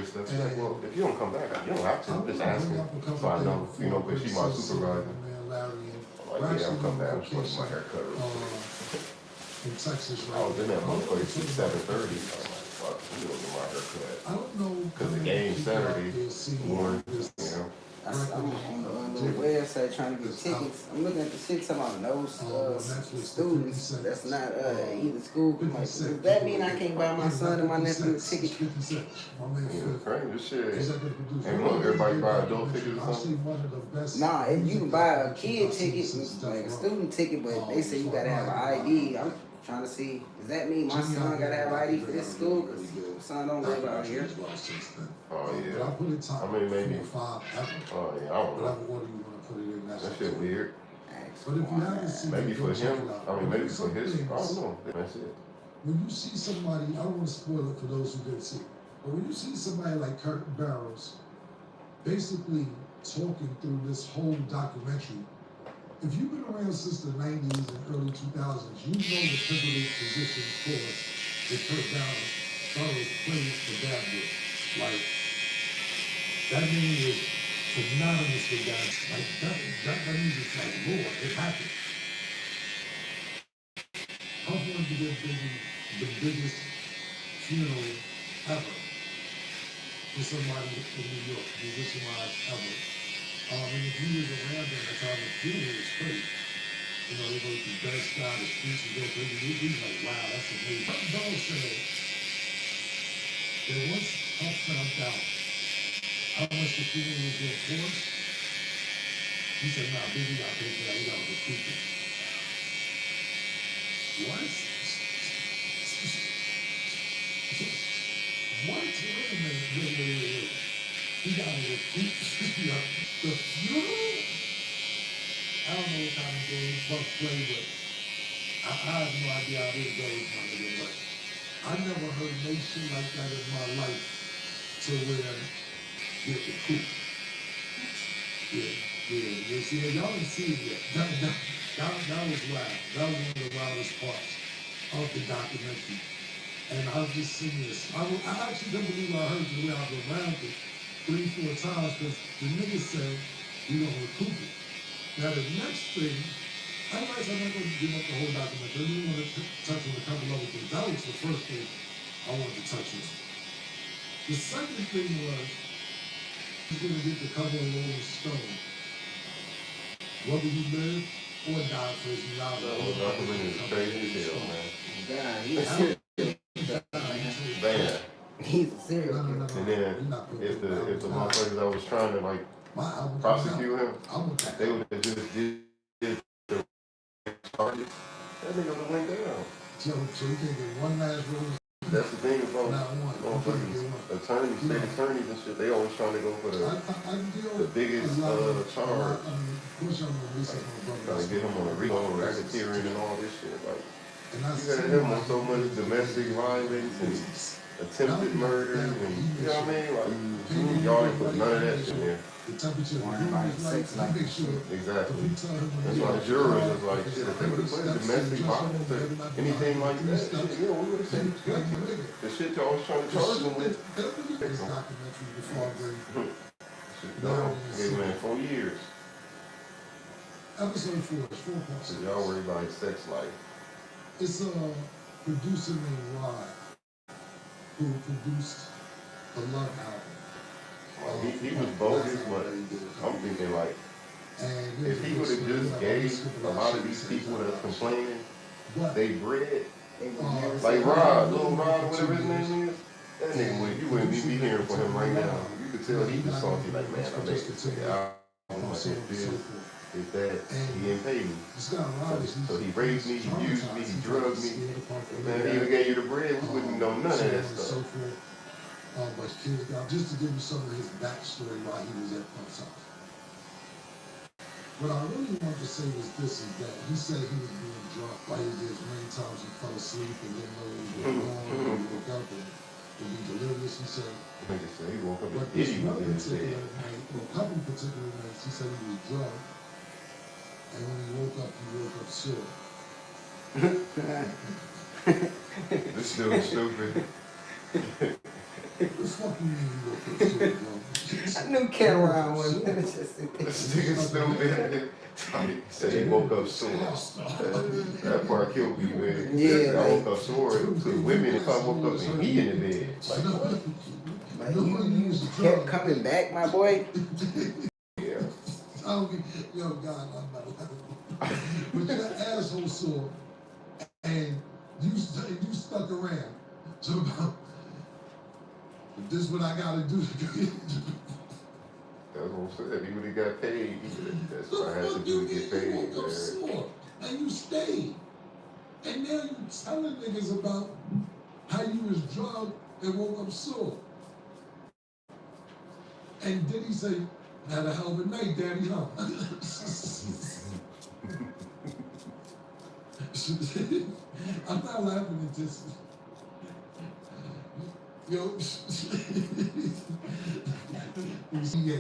and stuff. She's like, well, if you don't come back, you don't have to. I'm just asking. So I know, you know, but she's my supervisor. I'm like, yeah, I'm coming back. I'm supposed to my haircut. In Texas, I was in that motherfucker till 7:30. I'm like, fuck, I'm gonna get my haircut. I don't know. Because the game Saturday morning, you know. I'm on the website trying to get tickets. I'm looking at the shit talking about no students that's not either school. Like, does that mean I can't buy my son and my nephew a ticket? Yeah, crazy shit. And look, everybody buy adult tickets or something? Nah, you can buy a kid ticket, like a student ticket, but they say you gotta have an ID. I'm trying to see, does that mean my son gotta have ID for this school? Because my son don't live out here. Oh, yeah. I mean, maybe. Oh, yeah, I don't know. That shit weird. Maybe for him. I mean, maybe for his. I don't know. That's it. When you see somebody, I don't want to spoil it for those who didn't see it, but when you see somebody like Kurt Barrows basically talking through this whole documentary, if you've been around since the 90s and early 2000s, you know the privileged position course that Kurt Barrows plays for that with. Like, that man is synonymous with that. Like, that music's like, Lord, it happened. I was going to give Biggie the biggest funeral ever for somebody in New York, musician-wise ever. And if you was around during the time, the funeral was crazy. You know, they go through Best Sky, the streets, and go crazy. We was like, wow, that's amazing. Dog said that once Huff found out how much the funeral was going to cost, he said, nah, Biggie got to pay for that. We got to recoup it. What? What? Wait a minute. Wait. He got to recoup the funeral? I don't know what kind of game Buck played, but I have no idea how this goes, my nigga. But I never heard no shit like that in my life to where get the coup. Yeah. See, y'all didn't see it yet. That was wild. That was one of the wildest parts of the documentary. And I was just seeing this. I actually don't believe I heard the way I was around it 3-4 times because the nigga said, we gonna recoup it. Now the next thing, I'm not going to give up the whole documentary. I really want to touch on a couple other things. That was the first thing I wanted to touch on. The second thing was, he's going to get the cover of Rolling Stone. Whether he live or die for his knowledge. That documentary is crazy as hell, man. God, he's serious. Man. He's serious. And then, if the motherfuckers that was trying to, like, prosecute him, they would have just did the charges. That nigga would have went down. So you can get one last Rolling. That's the thing about attorneys, state attorneys and shit. They always trying to go for the biggest charge. Trying to get him on a RICO, racketeering, and all this shit. Like, you got him on so much domestic violence and attempted murder, and you know what I mean? Like, y'all ain't put none of that shit in there. The temperature of the room is like, you make sure. Exactly. That's why the jurors was like, shit, if they would have put domestic violence or anything like that, shit, you know, we would have said it's guilty. The shit y'all was trying to charge them with. This documentary before I bring No, gave man 4 years. episode 4 is 4 parts. So y'all worry about his sex life. It's a producer named Rod who produced the Love album. He was bogus, but I'm thinking like, if he would have just gave a lot of these people that's complaining, they bread, like Rod, little Rod, whatever his name is, that nigga you wouldn't be hearing from him right now. You could tell he was salty, like, man, I made this album, like, is that he didn't pay me. So he raped me, he used me, he drugged me. Man, he even gave you the bread, we wouldn't know none of that stuff. But just to give you some of his backstory why he was at Punk's house. What I really wanted to say was this is that he said he was being drunk while he did many times he fell asleep and didn't know he was going on, he woke up and would be delirious. He said, he woke up but this one particular night, or a couple particular nights, he said he was drunk, and when he woke up sore. This dude is stupid. the fuck you mean you look so good, bro? I knew Cameron was This nigga stupid. He said he woke up sore. That part killed me, man. Yeah, I like, woke up sore to women if I woke up and he in the bed. Like, what? like you kept coming back, my boy. Yeah. I don't get, yo, God, I'm not laughing. But that asshole sore, and you stuck around. So, this is what I gotta do. That's what I'm saying. Even he got paid, that's what I had to do to get paid, man. Sore, and you stayed. And now you telling niggas about how you was drugged and woke up sore. And then he say, had a hell of a night, Daddy, huh? I'm not laughing at this. Yo, yeah.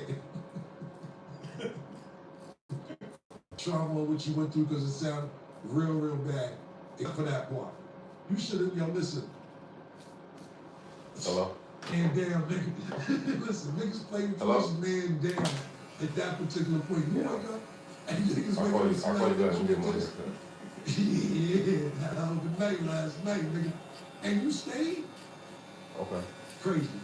Trauma what you went through because it sounded real bad. Except for that part. You should have, yo, listen. Hello? Man down, nigga. Listen, niggas play the first man down at that particular point. You wake up and niggas making a smell. Yeah, that was the night last night, nigga. And you stayed? Okay. Crazy.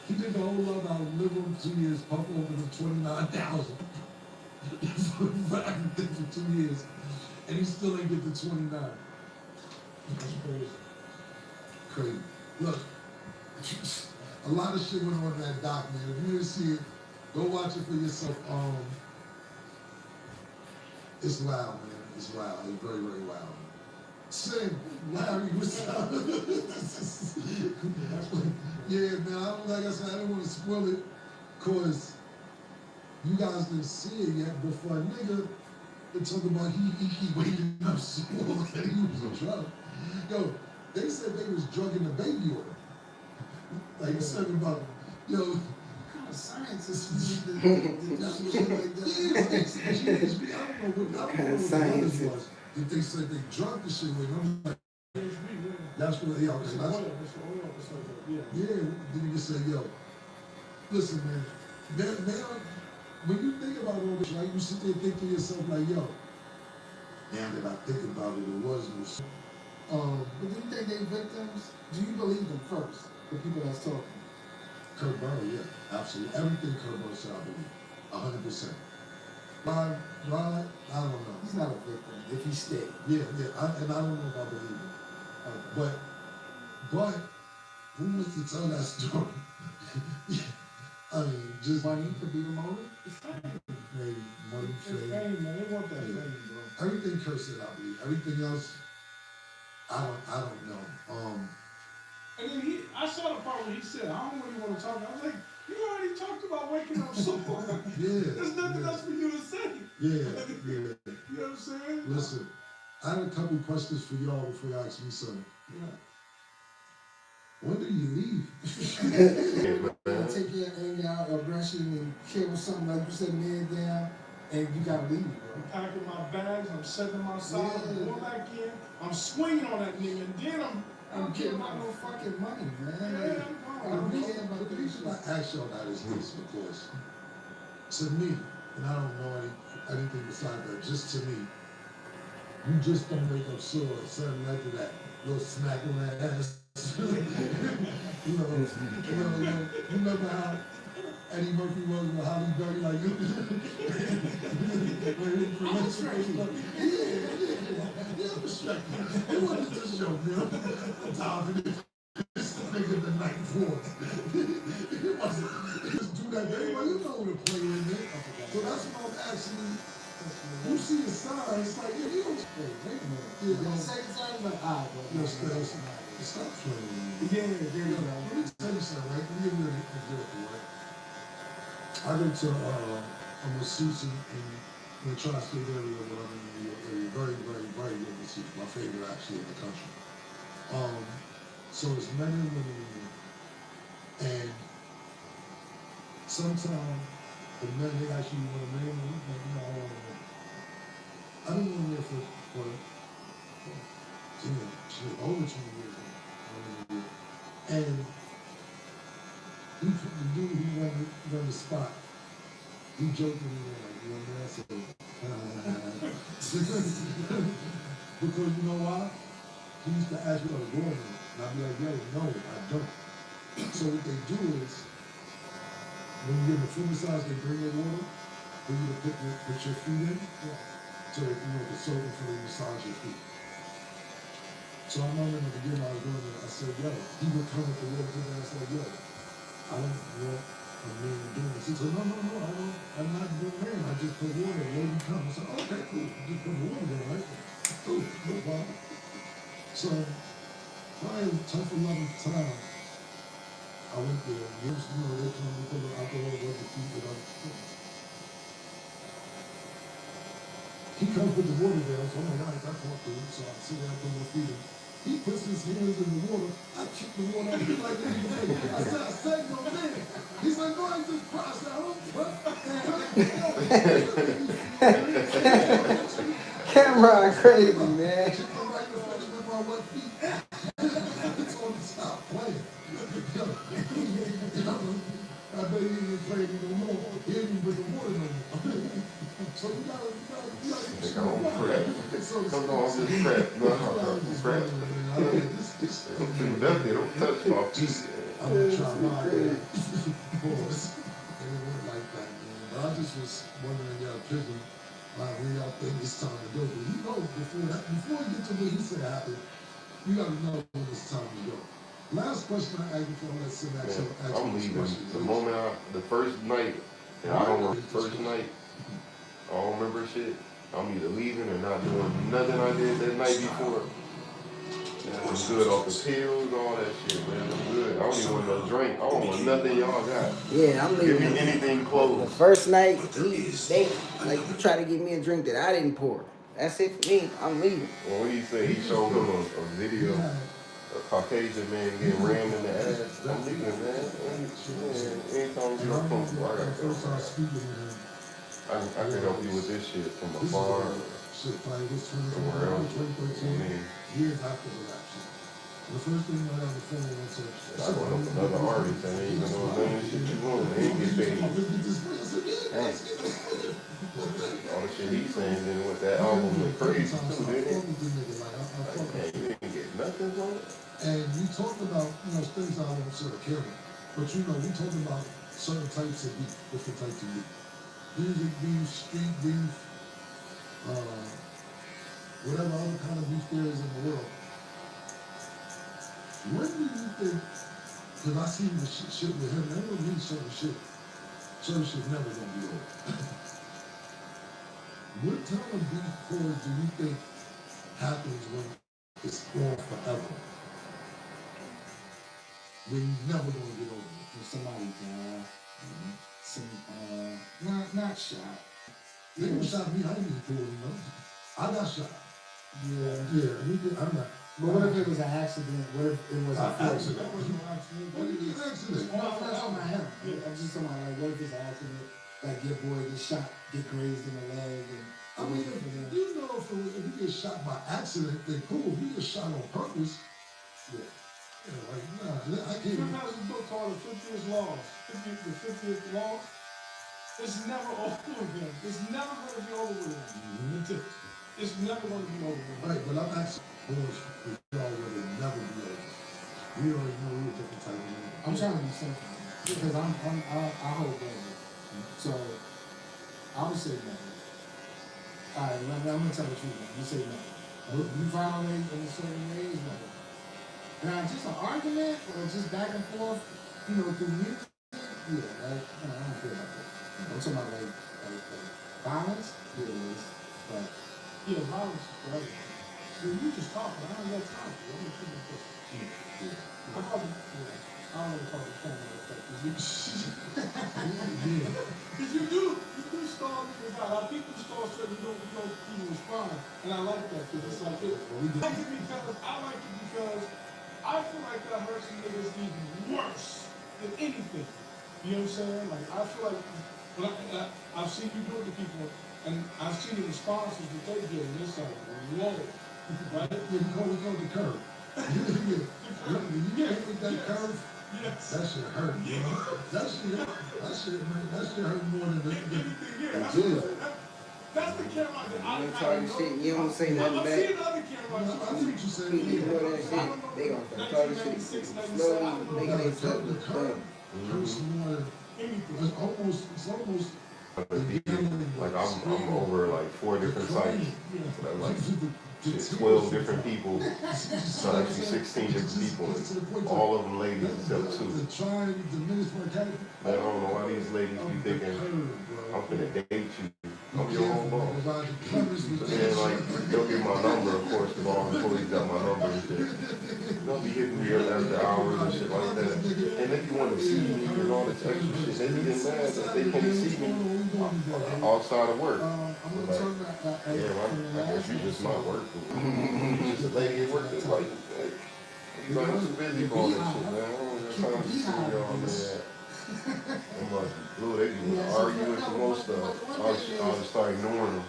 He did the whole love out of live on 2 years, pump over the 29,000. But I can think for 2 years. And he still ain't get the 29. That's crazy. Crazy. Look, a lot of shit went on in that doc, man. If you didn't see it, go watch it for yourself. It's wild, man. It's wild. It's very wild. Same, Larry was yeah, man. I don't, like I said, I didn't want to spoil it, cause you guys didn't see it yet. But for a nigga, they talk about he keep waking up so that he was drunk. Yo, they said they was drugging the baby order. Like you said about, yo, science is like that. Yeah, I don't know what science was. If they said they drunk the shit with him, I'm like, that's what they are. Yeah, then you say, yo, listen, man, when you think about all this, right, you sit there and think to yourself, like, yo, now that I think about it, it was no shit. But do you think they victims? Do you believe them first? The people that's talking. Kurt Burrow, yeah, absolutely. Everything Kurt Burrow said, I believe, 100%. Rod, I don't know. He's not a victim if he stayed. Yeah, and I don't know if I believe it. But who was to tell that story? I mean, just money could be the motive. maybe money, fame. Fame, man. They want that fame, bro. Everything Kurt said, I believe. Everything else, I don't know. And then I saw the part where he said, I don't really want to talk. I was like, you already talked about waking up so far. Yeah. There's nothing else for you to say. Yeah. You know what I'm saying? Listen, I had a couple questions for y'all before you ask me something. Yeah. When do you leave? Take your anger out, aggression, and kill something like you said, man down, and you gotta leave, bro. I'm packing my bags, I'm setting my side, I'm going back in, I'm swinging on that nigga, and then I'm getting my no fucking money, man. Yeah, I don't care about The reason I ask y'all that is this, because to me, and I don't know anything besides that, just to me, you just don't wake up sore or something like that, little smack on that ass. you remember how Eddie Murphy was with Holly Berry, like you. I'm distracted. It wasn't just a joke, man. I'm tired of this nigga the night before. It wasn't. Just do that, baby. You know what a player in there. So that's what I'm asking. You see the sign, it's like, yeah, you don't. Wait a minute. Yeah, Second time, like, all right, bro. Stop playing. Yeah, there you go. Let me tell you something, right? Let me give you an example, right? I go to a masseuse in the tri-state area, whatever, in the New York area. Very good masseuse. My favorite, actually, in the country. So it's men and women in there. And sometimes the men, they actually want a man, like, you know, I want a woman. I've been in there for shit, over 20 years now. And the dude who run the spot, he joked with me like, you know what I said? Because you know why? He used to ask me to go in, and I'd be like, yo, no, I don't. So what they do is, when you get the foot massage, they bring your water for you to put your feet in, so that you know the soap for the massage your feet. So I remember in the beginning I was doing it, I said, yo, he would come with the water to me, I said, yo, I don't want a man doing this. He said, no, I'm not doing man, I just put water, let him come. I said, okay, cool, just put the water there, right? Cool, no problem. So, I had a tough 11th time. I went there, they come and put the alcohol, rub the feet, without. He comes with the water there, so I'm like, all right, that's all good. So I sit there, I put my feet in. He puts his hands in the water. I kick the water out. He's like, I said, no, man. He's like, no, I just crossed out. Cameron crazy, man. Stop playing. I bet he didn't play no more. He didn't bring the water no more. So you gotta Think I'm on prep. Come on, just prep. No, prep. Don't do nothing. Don't touch my feet. I'm gonna try my boys. And it went like that, man. But I just was wondering, y'all prison, like when y'all think it's time to go. But you know, before you get to what he said happen, you gotta know when it's time to go. Last question I asked before I let Sim ask you I'm this leaving question. the moment the first night, and I don't remember the first night, I don't remember shit. I'm either leaving or not doing nothing I did that night before. I'm good off the pills, all that shit, man. I'm good. I don't even want no drink. I don't want nothing y'all got. Yeah, I'm leaving. Give me anything The close. first night, they you try to give me a drink that I didn't pour. That's it for me. I'm leaving. Well, what do you say? He showed him a video, a Caucasian man getting rammed in the ass. I'm leaving, man. Anytime you don't come, I gotta go. I can help you with this shit from afar. Somewhere else. Years after the rapture. The first thing I ever phone went to. I went up another artist and they even know none of the shit you want. They ain't get paid. All the shit he's saying, then with that album went crazy too, didn't it? Like, man, you didn't get nothing from it. And we talked about, things I won't sort of care about. But we talked about certain types of beef, different types of beef. Music beef, street beef, whatever other kind of beef there is in the world. When do you think, because I seen the shit with him, and when we certain shit never gonna be over. What kind of beef cause do you think happens when it's gone forever? When you're never gonna get over it? When somebody died, not shot. They didn't shot me, I didn't even pull him up. I got shot. I'm not. But what if it was an accident? What if it was an accident? That wasn't an accident. What do you mean accident? No, I'm not talking about him. I'm just talking about, like, what if it's an accident? Like, your boy gets shot, get grazed in the leg, and... I mean, if you get shot by accident, then cool. If you get shot on purpose, I can't... Trump has a book called The 50th Laws. The 50th Laws. It's never over with him. It's never going to be over with him. It's never going to be over with him. Right, but I'm asking y'all would it never be over. We already know we're a different type of man. I'm trying to be simple. Because I hold that. So, I would say no. Alright, I'm going to tell the truth. You say no. You violate in a certain way, no. Now, just an argument or just back and forth, through music, yeah, I don't care about that. I'm talking about like violence, yeah, it is, but Yeah, violence is great. You just talk, but I don't got time for it. I'm going to keep it pushing. I don't want to call it family effect. Because you do stall niggas out. Like, people stall certain, you don't even respond. And I like that because it's like, I like it because I feel like that hurts some niggas even worse than anything. You know what I'm saying? Like, I feel like, I've seen you do it to people, and I've seen the responses that they get, and it's like, whoa. Right? Yeah, we call it the curve. You get hit with that curve, Yes. That shit hurt, you know? That shit hurt more than Anything, yeah. the That's jail. that's the camera that I You know. talking shit, you don't say nothing I've back. seen other cameras. I see what you said. People ignore that I shit, don't know. they gonna start talking shit 1996, 97. slowly, I don't know. making themselves The look curve dumb. hurts more. Anything. It's almost Like I'm over like 4 different sites. So that's like shit, 12 different people. So actually 16 different people. And all of them ladies except 2. To try and diminish my character. Man, I don't know why these ladies be thinking I'm finna date you. I'm your home boss. So then like they'll get my number, of course, because all the employees got my number and shit. They'll be hitting me up after hours and shit like that. And they be wanting to see me and all this extra shit. They be getting mad that they can't see me outside of work. Like, yeah, I guess you just not working. You just a lady at work that's like, hey, you like, I'm too busy for all that shit, man. I don't have time to see y'all, man. I'm like, dude, they be arguing for most stuff. I'll just start ignoring them.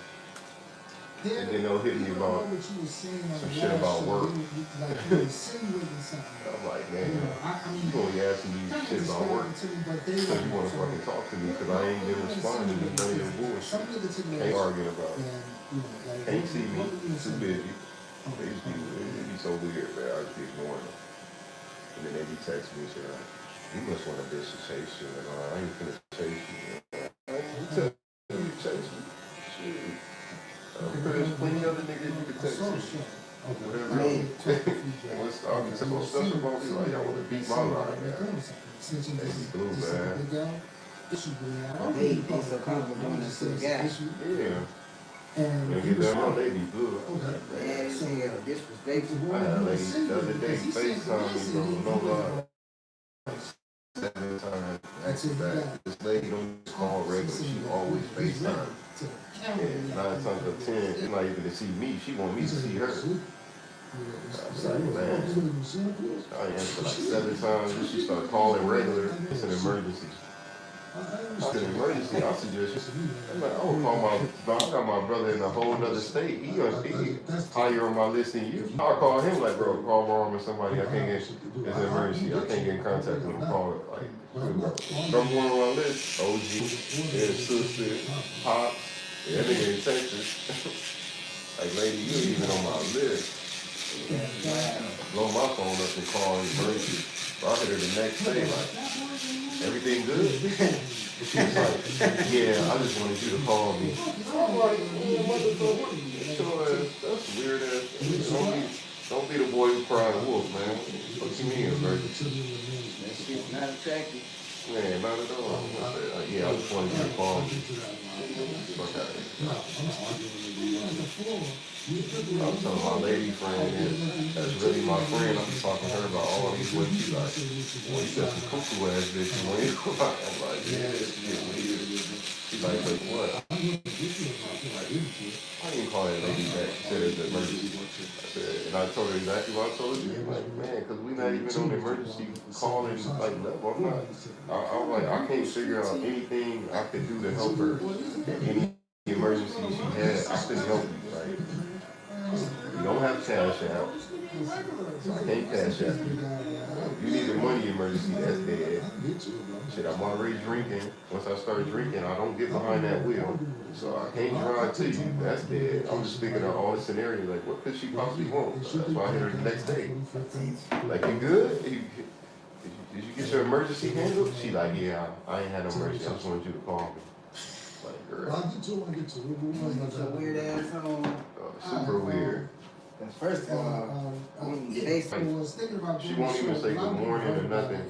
And then they'll hit me about some shit about work. I'm like, man, you only asking me shit about work because you want to fucking talk to me because I ain't been responding to none of your bullshit. Ain't arguing about it. Can't see me, too busy. It be so weird, man. I just be ignoring them. And then they be texting me and shit like, you must want a bitch to chase you, and I ain't finna chase you. I ain't tell you to chase me. Shit. There's plenty other niggas you could text me. Whatever. What's I can tell no stuff about you, like y'all wanna beat my line, man. They be blue, man. They so comfortable doing this to the guy. Yeah. And get that on, they be blue. Man, nigga, disrespectful. I had a lady the other day FaceTime me, bro, no lie. 7 times back to back. This lady don't call regular, she always FaceTime. And 9 times out of 10, she's not even to see me, she want me to see her. I was like, man, I answered like 7 times, and she started calling regular. It's an emergency. It's an emergency, I suggest you. I'm like, I would call I got my brother in a whole nother state. He higher on my list than you. I'll call him like, bro, call mom or somebody. I can't get, it's an emergency. I can't get in contact with him. Call it. Like, number 1 on my list, OG, his sister, Pops. Yeah, that nigga in Texas. Like, lady, you ain't even on my list. Blow my phone up and call emergency. So I hit her the next day, like, everything good? She was like, yeah, I just wanted you to call me. I'm like, yeah, motherfucker. That's weird ass. Don't be the boy who cried wolf, man. What you mean, emergency? That shit's not attractive. Man, not at all. I said, yeah, I just wanted you to call me. Fuck out of here. I'm telling my lady friend that's really my friend. I'm talking to her about all these women. She's like, well, you got some cuckoo ass bitch. I'm like, yeah, this shit weird. She's like, wait, what? I didn't call that lady back. She said it's an emergency. I said, and I told her exactly what I told you. I'm like, man, because we're not even on the emergency calling like level. I'm not. I'm like, I can't figure out anything I could do to help her. Any emergency she had, I couldn't help you, right? You don't have cash out. So I can't cash out. You need a money emergency, that's dead. Shit, I'm already drinking. Once I start drinking, I don't get behind that wheel. So I can't drive to you, that's dead. I'm just thinking of all the scenarios, like what could she possibly want? So that's why I hit her the next day. Like, you good? Did you get your emergency handled? She like, yeah, I ain't had no emergency. I just wanted you to call me. Like, girl. It's a weird ass home. Super weird. First of all, when you face Like, she won't even say good morning or nothing.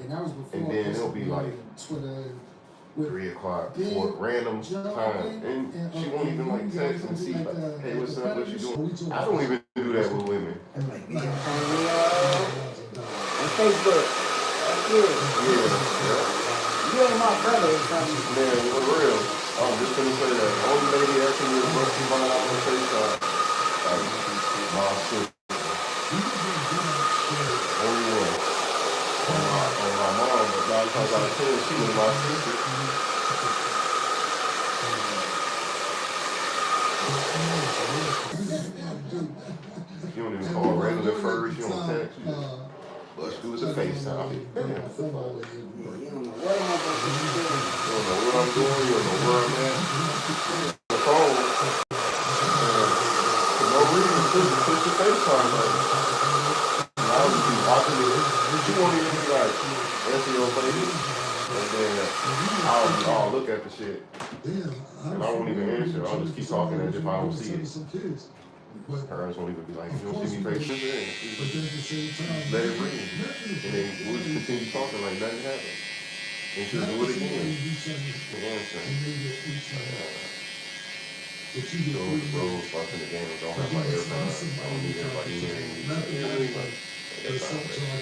And then it'll be like 3 o'clock, 4 random time. And she won't even like text and see like, hey, what's up, what you doing? I don't even do that with women. I'm like, video calling me on Facebook. That's good. Yeah. You ain't my brother or something. Man, for real. I was just gonna say that. The only lady asking me to brush me by on the FaceTime. Like, my sister. Only one. On my mom, but 9 times out of 10, she was my sister. You don't even call regular first, you don't text. Let's do it a FaceTime. Damn, what the fuck? Yeah, you don't know what I'm about to do. You don't know what I'm doing, you don't know where I'm at. The phone, for no reason, push your FaceTime button. And I'll just be watching it. She won't even be like, answer your lady. And then I'll look at the shit. And I won't even answer. I'll just keep talking as if I don't see it. Her ass won't even be like, you don't see me face this in. Let it ring. And then we'll just continue talking like nothing happened. And she'll do it again. You know what I'm saying? Those rules watching the game don't have my AirPods. I don't need everybody hearing me. That's not fair.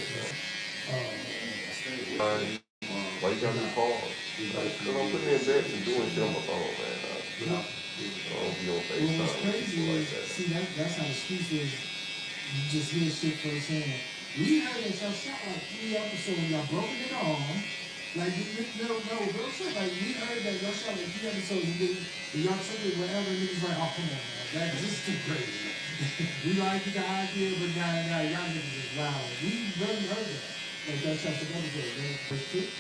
Why you got me call? Because I'm putting in bets and doing shit on my phone, man. I don't be on Well, what's FaceTime crazy people like is, that. see, that's how the streets is. You just hear shit firsthand. We heard that y'all shot like 3 episodes, y'all broken it arm. Like, no, real shit. Like, we heard that y'all shot like 3 episodes and then y'all took it wherever, and niggas like, oh, come on, man. This is too crazy. We like the idea, but now, y'all niggas is wild. We really heard that. Like, y'all shot some episodes, man. But shit.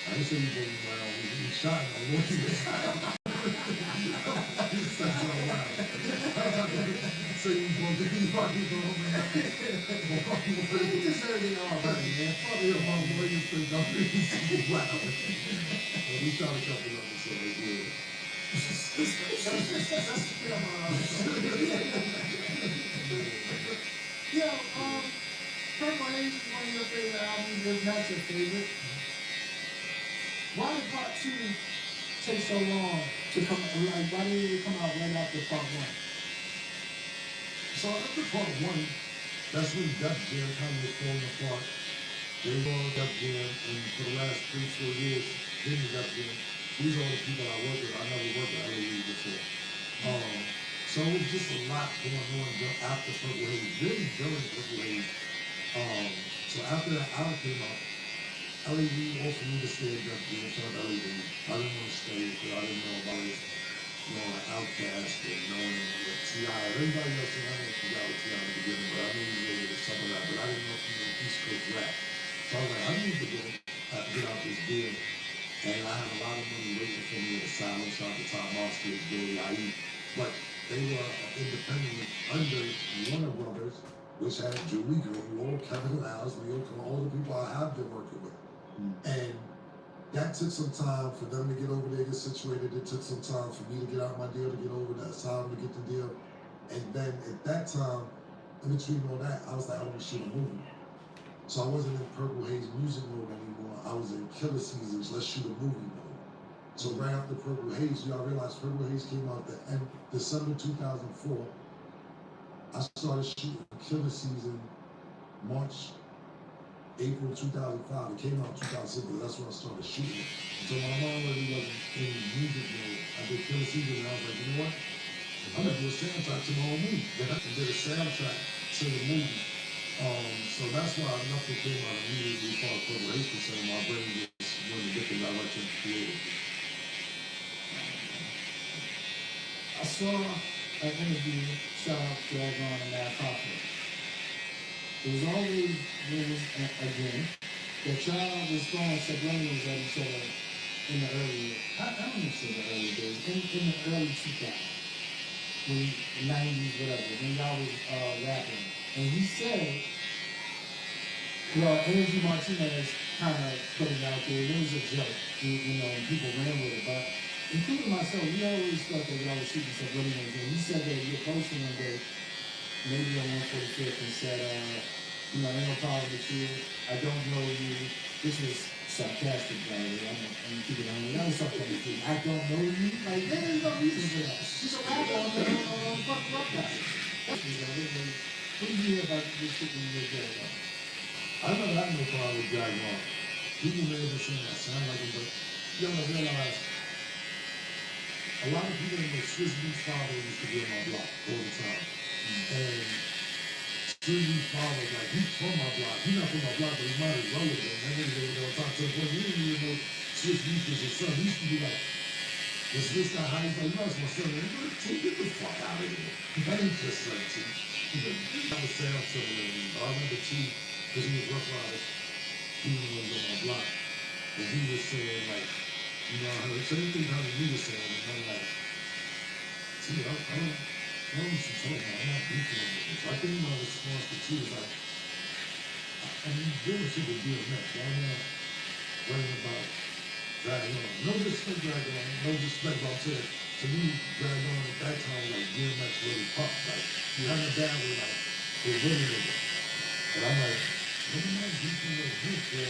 I didn't say you broke my arm. We shot him. I want you to so you broke the fucking arm. You deserve it all, buddy, man. Fuck Yeah, your my mom. boy, you think I'm wow. We shot a couple of episodes, yeah. Yo, Purple Haze is one of your favorite albums, if not your favorite. Why did part 2 take so long to come? Like, why didn't it come out right after part 1? So after part 1, that's when Def Jam kind of was falling apart. They were on Def Jam, and for the last 3-4 years, in Def Jam, these are all the people I work with. I never worked with LA before. So it was just a lot going on after Purple Haze, really during Purple Haze. So after that album came out, LA offered me to stay at Def Jam, so I didn't want to stay because I didn't know about it. You know, like Outkast and knowing what T.I. Everybody else, I didn't forget what T.I. in the beginning, but I knew he was able to some of that, but I didn't know if he was East Coast rap. So I was like, I need to get out this deal. And I had a lot of money waiting for me at Asylum, so at the time, Monsters, Billy, IE. But they were independent under Warner Brothers, which had Julie Greenwald, Kevin Liles, Leo, all the people I have been working with. And that took some time for them to get over there, get situated. It took some time for me to get out my deal, to get over that Asylum, to get the deal. And then at that time, in between all that, I was like, I want to shoot a movie. So I wasn't in Purple Haze music mode anymore. I was in Killer Seasons, let's shoot a movie mode. So right after Purple Haze, y'all realize Purple Haze came out the end December 2004. I started shooting Killer Season April 2005. It came out 2006, but that's when I started shooting it. So my mom really wasn't in music mode. I did Killer Season, and I was like, you know what? I'm gonna do a soundtrack to my own movie. Then I did a soundtrack to the movie. So that's why nothing came out immediately as far as Purple Haze concerned. My brain just went in a different direction creative. I saw an interview, shout out to Dragon and Mad Prophet. It was always rumors, again, that y'all was throwing subliminals at each other in the early, I don't even say the early days, in the early 2000s, when 90s, whatever, when y'all was rapping. And he said, well, Energy Martinez kind of put it out there, and it was a joke, you know, and people ran with it, but including myself, we always thought that y'all was shooting subliminals, and he said that you're posting one day, maybe on 145th, and said, you know, ain't no problem with you, I don't know you. This was sarcastic, by the way. I'm keeping it on. That was sarcastic. I don't know you. Like, there's no reason for that. She's a rapper on the fuck rock guy. What do you hear about this shit when you get it? I never had no problem with Dragon Ball. People may have been saying I sound like him, but you gotta realize a lot of people in the Swiss Beats father used to be on my block all the time. And Swiss Beats father, like, he's from my block. He's not from my block, but he might as well have been. That nigga over there on top to the point, he didn't even know Swiss Beats was his son. He used to be like, the Swiss guy, how he's like, you know, it's my son. And he's like, T, get the fuck out of here. That ain't your son, T. That was Sam Timberland. I remember T because he was rough rider. He was on my block. And he was saying, like, you know, I heard same thing how he was saying, and I'm like, see, I don't know what you're talking about. I'm not beefing with this. I think my response to you is like, I mean, doing shit with DMX. I'm not worrying about dragging on. No disrespect, dragging on. No disrespect, but I'm saying, to me, dragging on at that time, like, DMX really popped. Like, you had a bad with, like, with women in it. And I'm like, what am I beefing with him for?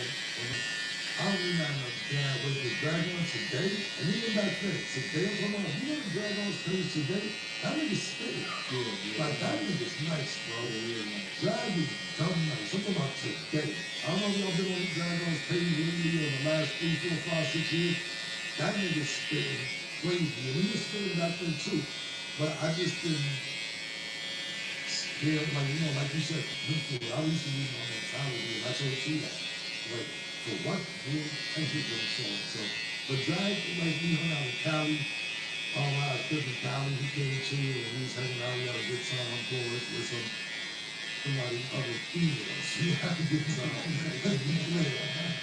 I don't mean that in a bad way, but drag on today, and even back then, today, come on, you know the drag on's page today? That nigga's spitting. Yeah. Like, that nigga's nice, bro. Yeah. Drag is dumb nice. I'm talking about today. I don't know if y'all been on the drag on's page lately or the last 3, 4, 5, 6 years. That nigga's spitting crazy. And he was spitting back then too. But I just didn't hear, like, you know, like you said, I used to use my mentality, and I told you that. Like, for what? Man, I get what I'm saying. So, but drag, like, we hung out in Cali. All right, Chris in Cali, he came to you, and we was hanging out. We had a good time, of course, with somebody other females. We had a good time.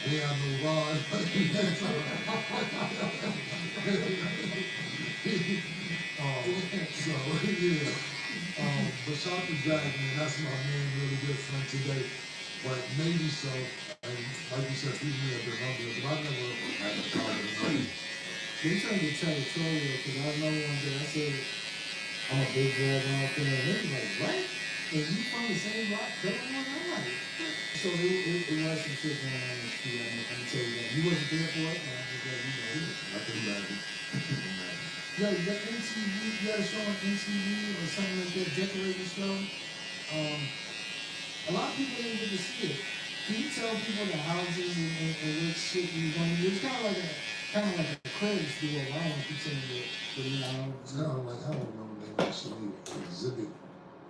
They had no rod. So, yeah. But shout to Drag, man. That's my man, really good friend today. But maybe so. And like you said, people may have been humbling, but I never had a problem with money. They trying to get territorial because I know one day I said, I'm a big drag on out there. And they was like, what? And you from the same block? I'm like, so it was some shit going on in the street. I'm going to tell you that. You wasn't there for it? No, I just let you know. I can imagine. Yo, that MTV, you got a show on MTV or something like that, decorating show. A lot of people didn't get to see it. Can you tell people the houses and what shit you going to do? It's kind of like a credit store. I don't keep saying that, but you know. It's kind of like, I don't remember the name of the city, exhibit,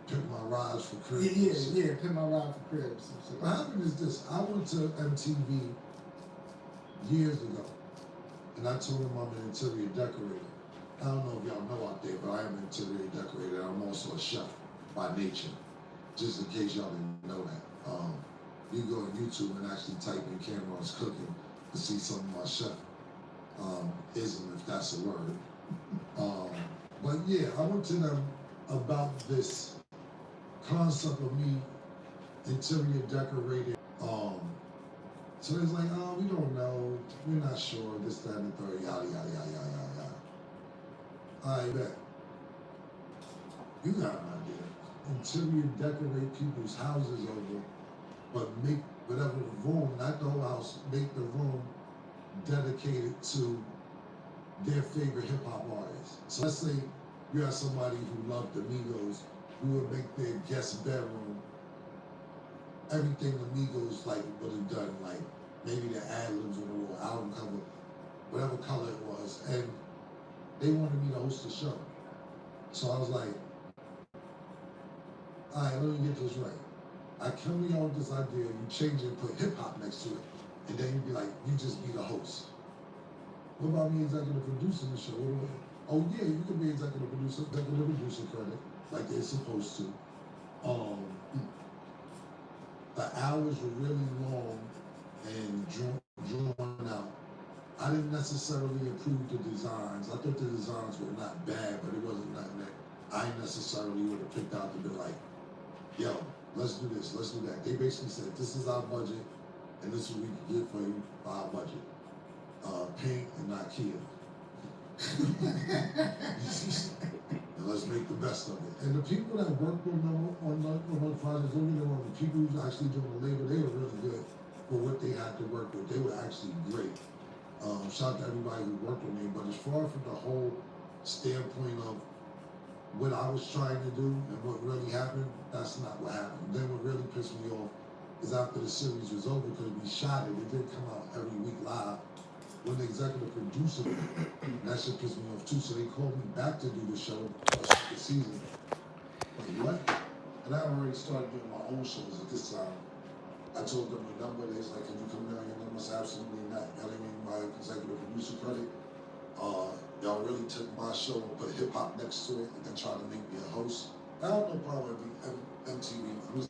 Pick My Rides for Cribs. Yeah, Pick My Ride for Cribs. What happened is this, I went to MTV years ago, and I told them I'm an interior decorator. I don't know if y'all know out there, but I am an interior decorator. I'm also a chef by nature, just in case y'all didn't know that. You go on YouTube and actually type in Cameron's cooking to see some of my chef ism, if that's a word. But yeah, I went to them about this concept of me interior decorating. So it's like, oh, we don't know, we're not sure, this, that, and the third, yada, yada, yada, yada, yada. I bet. You got an idea. Interior decorate people's houses over, but make whatever the room, not the whole house, make the room dedicated to their favorite hip hop artists. So let's say you have somebody who loved the Migos, who would make their guest bedroom everything the Migos like would have done, like maybe the ad-libs on the little album cover, whatever color it was, and they wanted me to host the show. So I was like, all right, let me get this right. I come to y'all with this idea, you change it and put hip hop next to it, and then you'd be like, you just be the host. What about me executive producing the show? Oh yeah, you can be executive producer credit, like they're supposed to. The hours were really long and drawn out. I didn't necessarily approve the designs. I thought the designs were not bad, but it wasn't nothing that I necessarily would have picked out to be like, yo, let's do this, let's do that. They basically said, this is our budget, and this is what we can get for you for our budget. Paint and not kill. And let's make the best of it. And the people that worked on those projects, don't get me wrong, the people who's actually doing the labor, they were really good for what they had to work with. They were actually great. Shout out to everybody who worked with me, but as far from the whole standpoint of what I was trying to do and what really happened, that's not what happened. Then what really pissed me off is after the series was over, because we shot it, it didn't come out every week live. When the executive producer, that shit pissed me off too, so they called me back to do the show, the season. Like, what? And I already started doing my own shows at this time. I told them the number, they was like, can you come down your numbers? Absolutely not. Y'all didn't even my executive producer credit. Y'all really took my show and put hip hop next to it and then tried to make me a host. I have no problem with MTV.